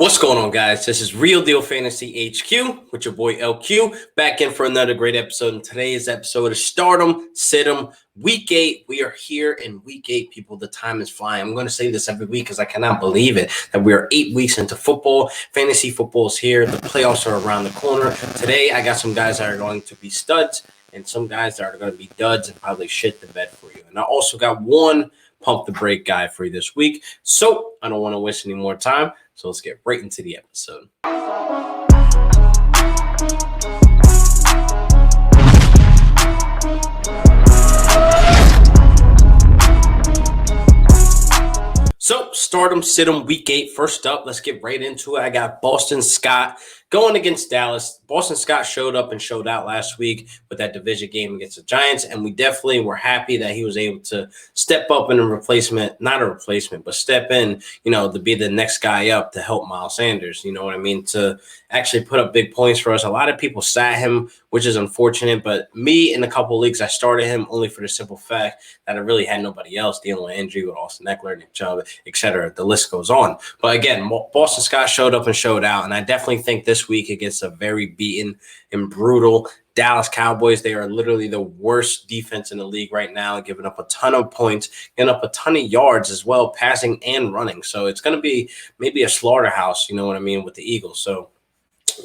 What's going on, guys? This is Real Deal Fantasy HQ with your boy LQ, back in for another great episode. And today's episode is Stardom, Situm, Week 8. We are here in Week 8, people. The time is flying. I'm going to say this every week because I cannot believe it, that we are 8 weeks into football. Fantasy football is here. The playoffs are around the corner. Today, I got some guys that are going to be studs and some guys that are going to be duds and probably shit the bed for you. And I also got one pump the brake guy for you this week. So I don't want to waste any more time. So let's get right into the episode. So Stardom, Situm, Week 8. First up, let's get right into it. I got Boston Scott going against Dallas. Boston Scott showed up and showed out last week with that division game against the Giants, and we definitely were happy that he was able to step up in a replacement, not a replacement, but step in, to be the next guy up to help Miles Sanders, you know what I mean, to actually put up big points for us. A lot of people sat him, which is unfortunate, but me in a couple of leagues, I started him only for the simple fact that I really had nobody else dealing with injury with Austin Eckler, Nick Chubb, etc. The list goes on. But again, Boston Scott showed up and showed out, and I definitely think this week against a very beaten and brutal Dallas Cowboys, they are literally the worst defense in the league right now, giving up a ton of points, giving up a ton of yards as well, passing and running. So it's going to be maybe a slaughterhouse, you know what I mean, with the Eagles. So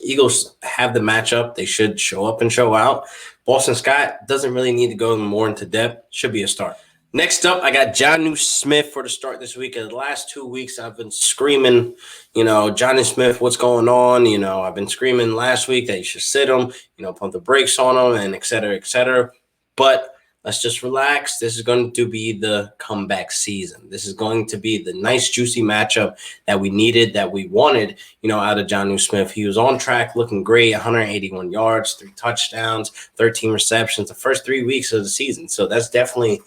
Eagles have the matchup. They should show up and show out. Boston Scott doesn't really need to go more into depth. Should be a start. Next up, I got Jonnu Smith for the start this week. In the last 2 weeks, I've been screaming, Jonnu Smith, what's going on? I've been screaming last week that you should sit him, pump the brakes on him, and et cetera, et cetera. But let's just relax. This is going to be the comeback season. This is going to be the nice, juicy matchup that we needed, that we wanted, out of Jonnu Smith. He was on track, looking great, 181 yards, 3 touchdowns, 13 receptions, the first 3 weeks of the season. So that's definitely,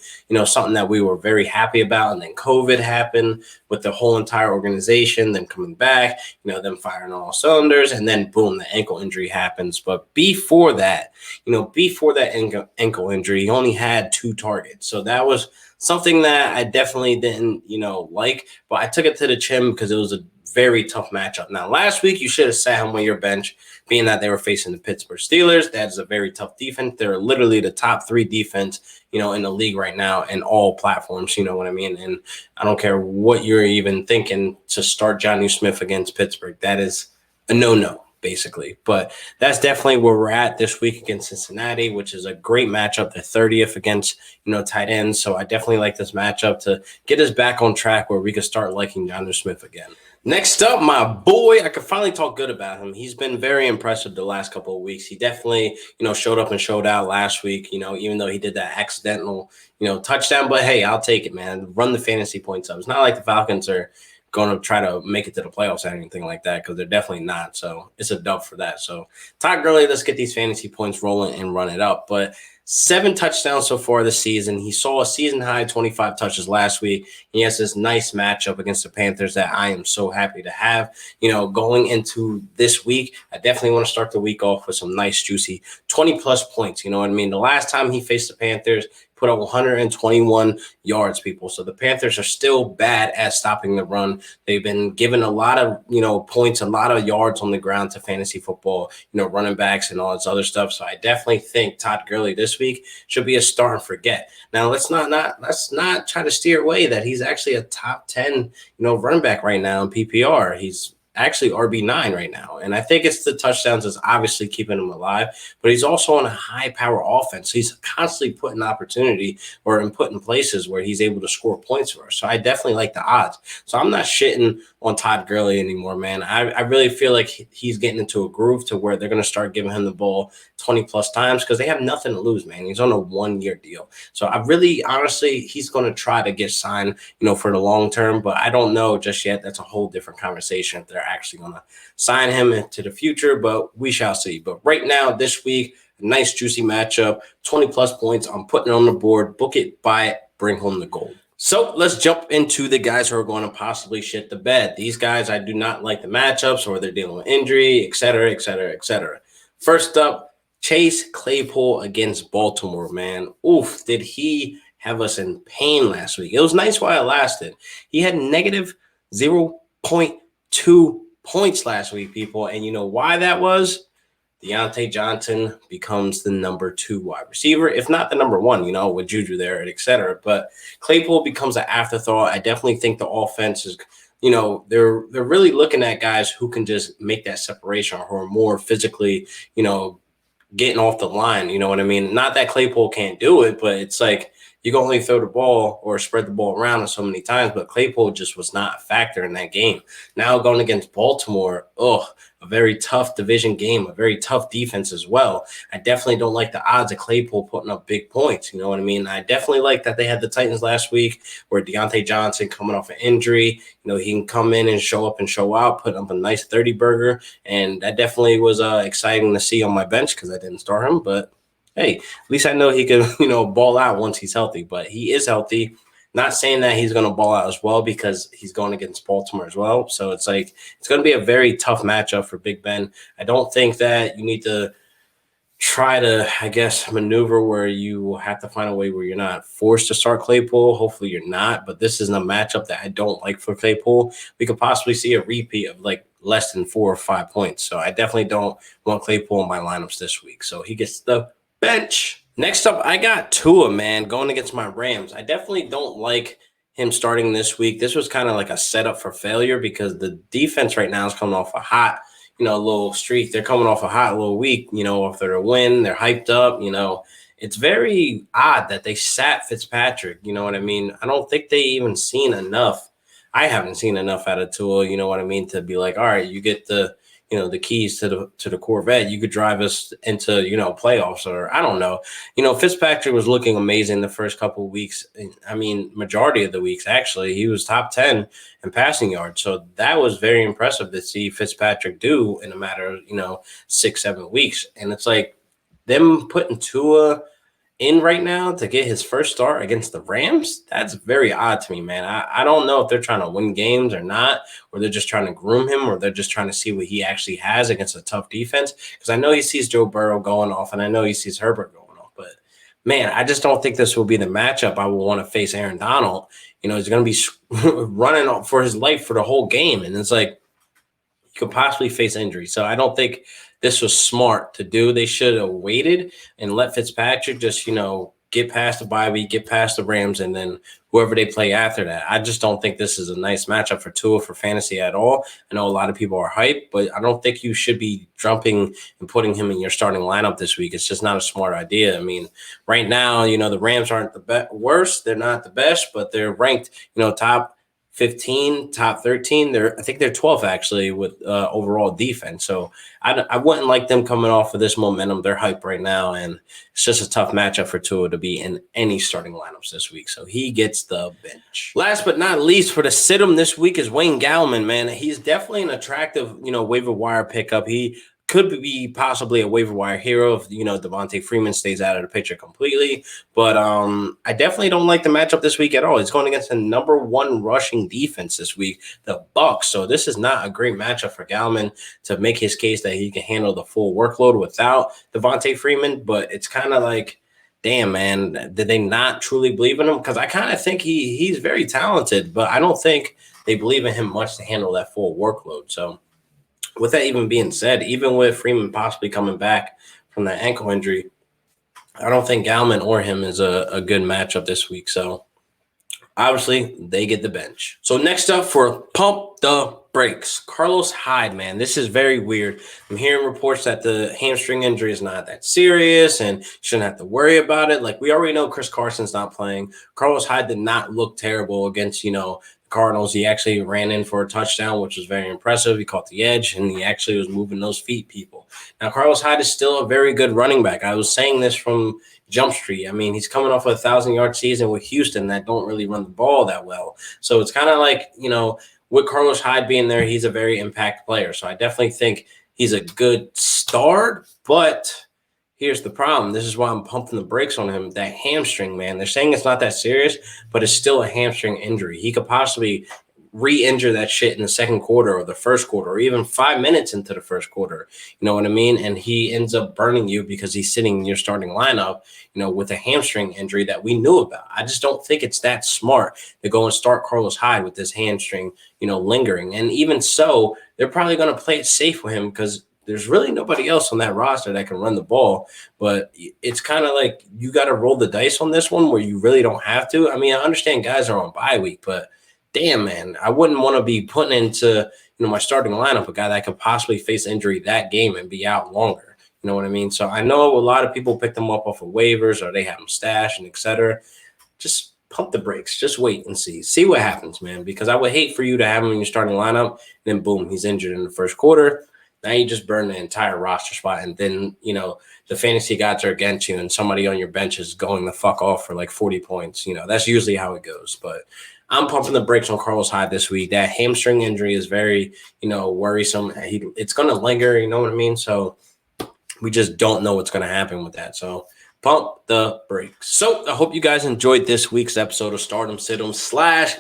something that we were very happy about. And then COVID happened with the whole entire organization, then coming back, them firing on all cylinders, and then boom, the ankle injury happens. But before that, ankle injury, he only had 2 targets. So that was something that I definitely didn't, like, but I took it to the chin because it was a very tough matchup. Now, last week, you should have sat him on your bench, being that they were facing the Pittsburgh Steelers. That is a very tough defense. They're literally the top 3 defense, in the league right now in all platforms, you know what I mean? And I don't care what you're even thinking to start Jonnu Smith against Pittsburgh. That is a no-no, basically. But that's definitely where we're at this week against Cincinnati, which is a great matchup, the 30th against, tight ends. So I definitely like this matchup to get us back on track where we can start liking Jonnu Smith again. Next up, my boy, I could finally talk good about him. He's been very impressive the last couple of weeks. He definitely, showed up and showed out last week, even though he did that accidental, touchdown. But, hey, I'll take it, man. Run the fantasy points up. It's not like the Falcons are going to try to make it to the playoffs or anything like that, because they're definitely not. So it's a dub for that. So Todd Gurley, let's get these fantasy points rolling and run it up. But 7 touchdowns so far this season. He saw a season high 25 touches last week. He has this nice matchup against the Panthers that I am so happy to have. Going into this week, I definitely want to start the week off with some nice, juicy 20-plus points. You know what I mean? The last time he faced the Panthers, put up 121 yards, people. So the Panthers are still bad at stopping the run. They've been given a lot of, points, a lot of yards on the ground to fantasy football, running backs and all this other stuff. So I definitely think Todd Gurley this week should be a start and forget. Now, let's not try to steer away that he's actually a top 10, running back right now in PPR. He's actually RB9 right now. And I think it's the touchdowns that's obviously keeping him alive, but he's also on a high power offense. He's constantly put in opportunity or put in places where he's able to score points for us. So I definitely like the odds. So I'm not shitting on Todd Gurley anymore, man. I really feel like he's getting into a groove to where they're going to start giving him the ball 20-plus times because they have nothing to lose, man. He's on a 1-year deal. So I really, honestly, he's going to try to get signed, for the long term, but I don't know just yet. That's a whole different conversation if they're actually going to sign him into the future, but we shall see. But right now, this week, a nice, juicy matchup, 20-plus points. I'm putting it on the board. Book it, buy it, bring home the gold. So let's jump into the guys who are going to possibly shit the bed. These guys, I do not like the matchups or they're dealing with injury, et cetera, et cetera, et cetera. First up, Chase Claypool against Baltimore, man. Oof, did he have us in pain last week. It was nice while it lasted. He had negative 0.2 points last week, people. And you know why that was? Deontay Johnson becomes the number 2 wide receiver, if not the number 1, with Juju there, et cetera. But Claypool becomes an afterthought. I definitely think the offense is, they're really looking at guys who can just make that separation, or more physically, getting off the line. You know what I mean? Not that Claypool can't do it, but it's like you can only throw the ball or spread the ball around so many times. But Claypool just was not a factor in that game. Now going against Baltimore, a very tough division game, a very tough defense as well. I definitely don't like the odds of Claypool putting up big points. You know what I mean? I definitely like that they had the Titans last week where Deontay Johnson coming off an injury, he can come in and show up and show out, put up a nice 30 burger. And that definitely was exciting to see on my bench because I didn't start him. But hey, at least I know he can, ball out once he's healthy. But he is healthy. Not saying that he's going to ball out as well because he's going against Baltimore as well. So it's like it's going to be a very tough matchup for Big Ben. I don't think that you need to try to, I guess, maneuver where you have to find a way where you're not forced to start Claypool. Hopefully you're not. But this is a matchup that I don't like for Claypool. We could possibly see a repeat of like less than 4 or 5 points. So I definitely don't want Claypool in my lineups this week. So he gets the bench. Next up, I got Tua, man, going against my Rams. I definitely don't like him starting this week. This was kind of like a setup for failure because the defense right now is coming off a hot, little streak. They're coming off a hot little week, after a win. They're hyped up, It's very odd that they sat Fitzpatrick, you know what I mean? I don't think they even seen enough. I haven't seen enough out of Tua, you know what I mean, to be like, all right, you get the keys to the Corvette. You could drive us into, playoffs, or I don't know. Fitzpatrick was looking amazing the first couple of weeks. I mean, majority of the weeks, actually. He was top 10 in passing yards. So that was very impressive to see Fitzpatrick do in a matter of, 6-7 weeks. And it's like them putting Tua in right now to get his first start against the Rams, that's very odd to me, man. I don't know if they're trying to win games or not, or they're just trying to groom him, or they're just trying to see what he actually has against a tough defense. Because I know he sees Joe Burrow going off, and I know he sees Herbert going off. But, man, I just don't think this will be the matchup I will want to face Aaron Donald. He's going to be running for his life for the whole game. And it's like you could possibly face injury. So I don't think this was smart to do. They should have waited and let Fitzpatrick just, get past the bye week, get past the Rams, and then whoever they play after that. I just don't think this is a nice matchup for Tua for fantasy at all. I know a lot of people are hyped, but I don't think you should be jumping and putting him in your starting lineup this week. It's just not a smart idea. I mean, right now, the Rams aren't the worst. They're not the best, but they're ranked, top 15, top 13. I think they're 12th actually with overall defense. So I wouldn't like them coming off of this momentum. They're hyped right now, and it's just a tough matchup for Tua to be in any starting lineups this week. So he gets the bench. Last but not least, for the sit-em this week is Wayne Gallman, man. He's definitely an attractive, waiver wire pickup. He could be possibly a waiver wire hero if, Devontae Freeman stays out of the picture completely. But I definitely don't like the matchup this week at all. He's going against the number 1 rushing defense this week, the Bucks. So this is not a great matchup for Gallman to make his case that he can handle the full workload without Devontae Freeman. But it's kind of like, damn, man, did they not truly believe in him? Because I kind of think he's very talented, but I don't think they believe in him much to handle that full workload. So with that even being said, even with Freeman possibly coming back from that ankle injury, I don't think Gallman or him is a good matchup this week. So obviously they get the bench. So next up for Pump the Brakes, Carlos Hyde, man. This is very weird. I'm hearing reports that the hamstring injury is not that serious and shouldn't have to worry about it. Like, we already know Chris Carson's not playing. Carlos Hyde did not look terrible against, Cardinals. He actually ran in for a touchdown, which was very impressive. He caught the edge, and he actually was moving those feet, people. Now, Carlos Hyde is still a very good running back. I was saying this from Jump Street. I mean, he's coming off a 1,000-yard season with Houston that don't really run the ball that well. So it's kind of like, with Carlos Hyde being there, he's a very impact player. So I definitely think he's a good start, but here's the problem. This is why I'm pumping the brakes on him. That hamstring, man. They're saying it's not that serious, but it's still a hamstring injury. He could possibly re-injure that shit in the second quarter or the first quarter or even 5 minutes into the first quarter. You know what I mean? And he ends up burning you because he's sitting in your starting lineup, with a hamstring injury that we knew about. I just don't think it's that smart to go and start Carlos Hyde with this hamstring, lingering. And even so, they're probably going to play it safe with him because there's really nobody else on that roster that can run the ball. But it's kind of like you got to roll the dice on this one where you really don't have to. I mean, I understand guys are on bye week, but damn, man, I wouldn't want to be putting into my starting lineup a guy that could possibly face injury that game and be out longer. You know what I mean? So I know a lot of people pick them up off of waivers or they have them stashed and et cetera. Just pump the brakes. Just wait and see. See what happens, man, because I would hate for you to have him in your starting lineup and then boom, he's injured in the first quarter. Now you just burn the entire roster spot, and then, the fantasy gods are against you, and somebody on your bench is going the fuck off for like 40 points. That's usually how it goes. But I'm pumping the brakes on Carlos Hyde this week. That hamstring injury is very, worrisome. It's going to linger, you know what I mean? So we just don't know what's going to happen with that. So pump the brakes. So I hope you guys enjoyed this week's episode of Stardom Sid'em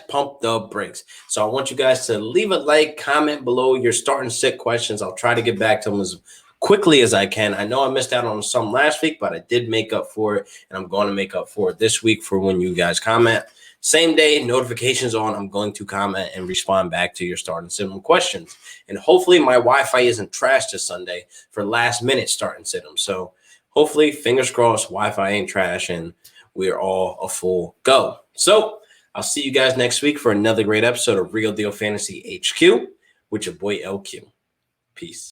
/ Pump the Brakes. So I want you guys to leave a like, comment below your start and sit questions. I'll try to get back to them as quickly as I can. I know I missed out on some last week, but I did make up for it, and I'm going to make up for it this week for when you guys comment. Same day, notifications on, I'm going to comment and respond back to your start and sit 'em questions. And hopefully my Wi-Fi isn't trashed this Sunday for last minute start and sit 'em. So hopefully, fingers crossed, Wi-Fi ain't trash and we're all a full go. So I'll see you guys next week for another great episode of Real Deal Fantasy HQ with your boy LQ. Peace.